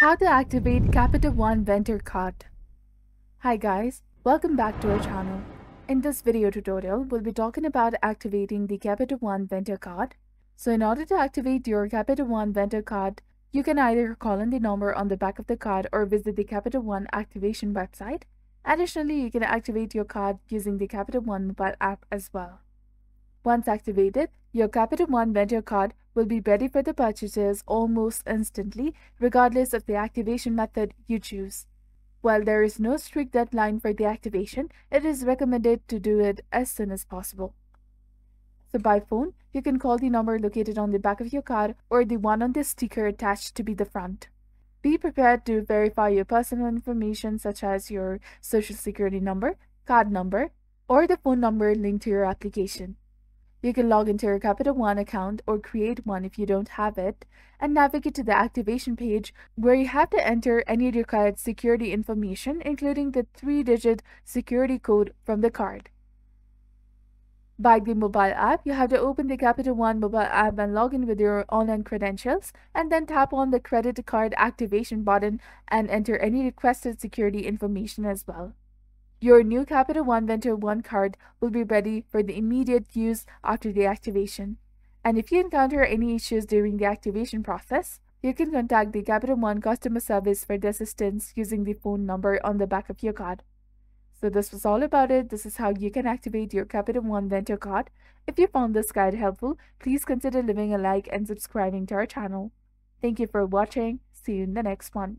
How to activate Capital One Vendor Card. Hi guys, welcome back to our channel. In this video tutorial, we'll be talking about activating the Capital One Vendor Card. So in order to activate your Capital One Vendor Card, you can either call in the number on the back of the card or visit the Capital One activation website. Additionally, you can activate your card using the Capital One mobile app as well. Once activated, your Capital One Vendor Card will be ready for the purchases almost instantly, regardless of the activation method you choose. While there is no strict deadline for the activation, it is recommended to do it as soon as possible. So by phone, you can call the number located on the back of your card or the one on the sticker attached to be the front. Be prepared to verify your personal information such as your social security number, card number, or the phone number linked to your application. You can log into your Capital One account or create one if you don't have it, and navigate to the activation page where you have to enter any required security information, including the 3-digit security code from the card. By the mobile app, you have to open the Capital One mobile app and log in with your online credentials, and then tap on the credit card activation button and enter any requested security information as well. Your new Capital One Vendor One card will be ready for the immediate use after the activation. And if you encounter any issues during the activation process, you can contact the Capital One customer service for the assistance using the phone number on the back of your card. So this was all about it. This is how you can activate your Capital One Vendor card. If you found this guide helpful, please consider leaving a like and subscribing to our channel. Thank you for watching. See you in the next one.